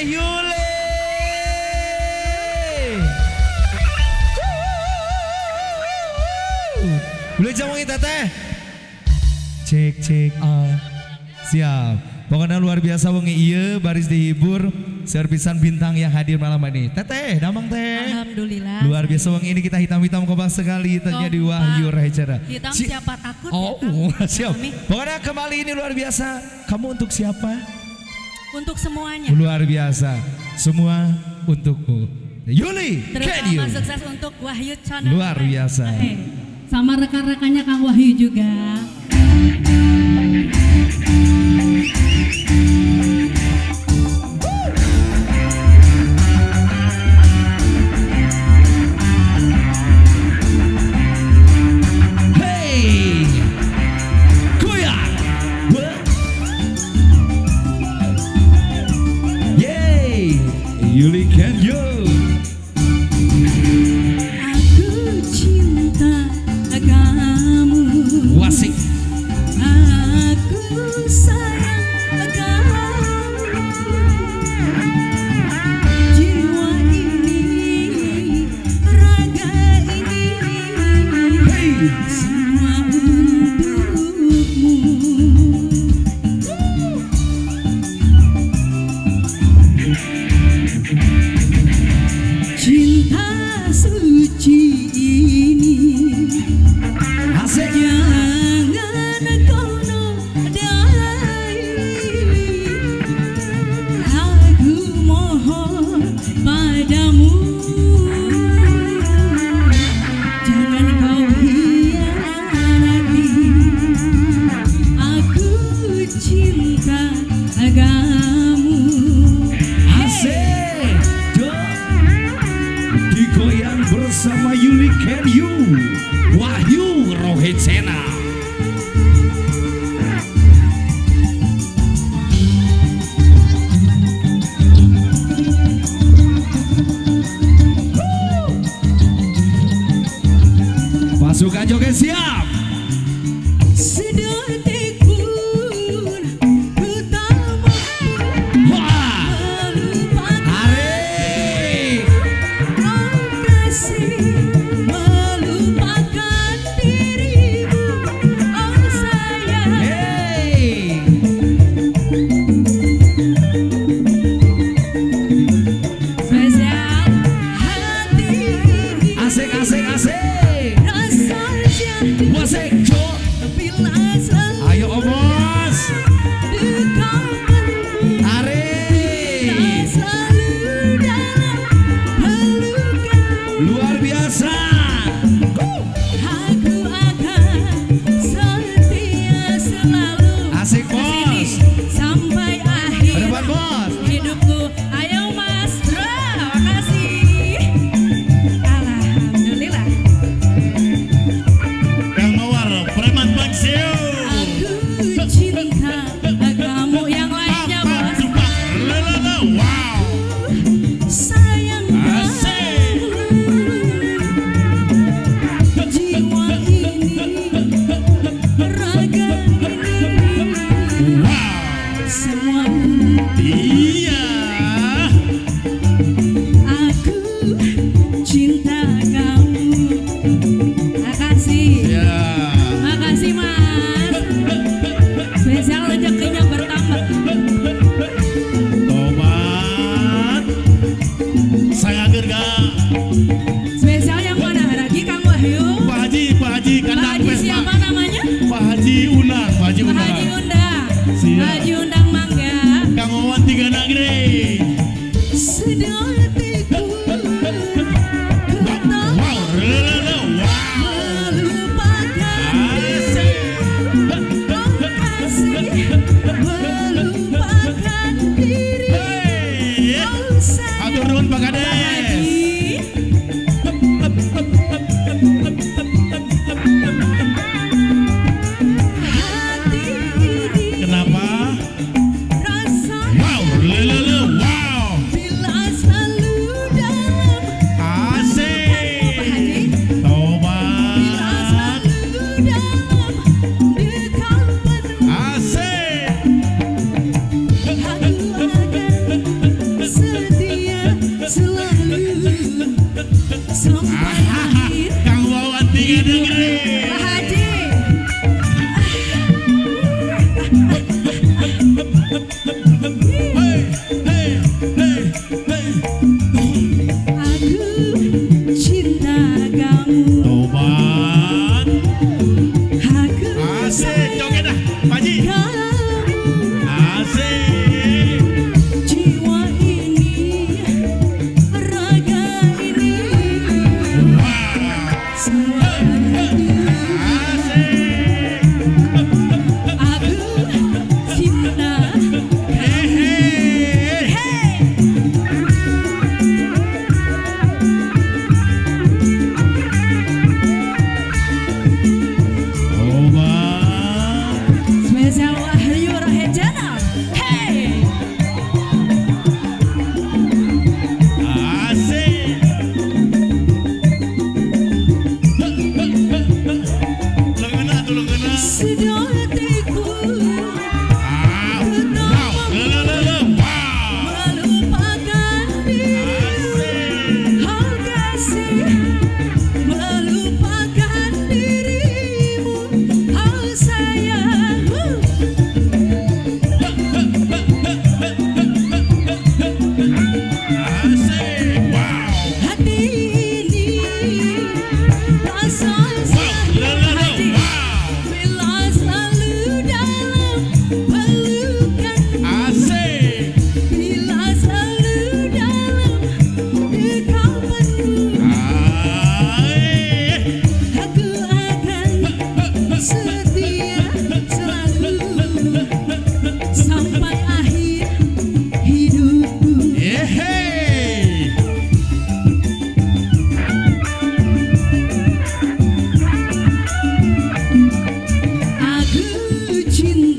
Teteh Yuli. Boleh jamungi Teteh. Cek siap. Pokoknya luar biasa wengi ieu baris dihibur servisan bintang yang hadir malam ini. Teteh, damang teh. Alhamdulillah. Luar biasa wengi ini kita hitam-hitam kompak sekali ternyata di Wahyu Rahecara. Hitam siapa takut oh, ya, siap. Pokoknya kembali ini luar biasa. Kamu untuk siapa? Untuk semuanya. Luar biasa. Semua untukmu. Yuli, terutama sukses untuk Wahyu Channel. Luar biasa. Sama rekan-rekannya Kang Wahyu juga. Yuli can you? Aku cinta kamu. Wasik. Aku sayang kamu. Jiwa ini, raga ini, semua untukmu. Cinta suci ini jangan kau nodai. Aku mohon padamu, jangan kau hianati. Aku cinta kamu. Asik. Digoyang bersama Yuli Can You, Wahyu Rohetsena. Pasukan joget siap. Sedetik pun ku tak mau melupakan. Oh kasih, melupakan dirimu. Oh sayang. Spesial hati. Asik. Rasa jatuh. Wasik, Jo. Bila selalu Ayo Omos. dekatmu. Ari. Selalu dalam pelukan. Luar biasa. Aku akan setia selalu. Asik, Bos. Kesini sampai akhir Depan, Bos. hidupku. Ayo Mas Bro, makasih. Alhamdulillah. Kang Mawar, preman Bangsio. Aku cinta kamu, yang lainnya Bos. Wow. Sayang Asik. kamu, jiwa ini, raga ini, Wow. semua Iya. aku cinta kamu. Makasih, Ya. makasih Mas. Spesial rezekinya bertambah. Tobat. Saya gerga. Spesial yang mana lagi Kang Wahyu? Pak Haji Pak kandang Haji pesta. siapa namanya? Pak Haji Unang. Pak Haji Undang. Siap. Pak Haji Undang Mangga. Kang Wawan 3 negeri. Sedetik pun ku tak Wow. Wow. melupakan Asik. melupakan diri. Hey. Oh sayang. Atur nuhun Pak Pak Kades. Haji. Hati ini Kenapa? rasa Wow. Hey, hey, hey, hey. Aku cinta kamu. Tobat. Aku Asik, joget dah, Pak Haji. kamu. Asik. Jiwa ini, raga ini, Wow. selalu. Asik. Aku cinta Hey, hey. Tobat. spesial Wahyu Rahejana. Hey, Asik. Lengena tuh lengena. sudah hatiku Ah, wow. Wow. melupakan diri. Asik. Oh kasih, melupakan dirimu. Oh sayang. Asik. Wow. Hati ini rasa Wow. hati Wow. bila selalu dalam pelukan, Asik. bila selalu dalam dekapanmu. Aku akan setia selalu sampai akhir hidupku. Hey. Aku cinta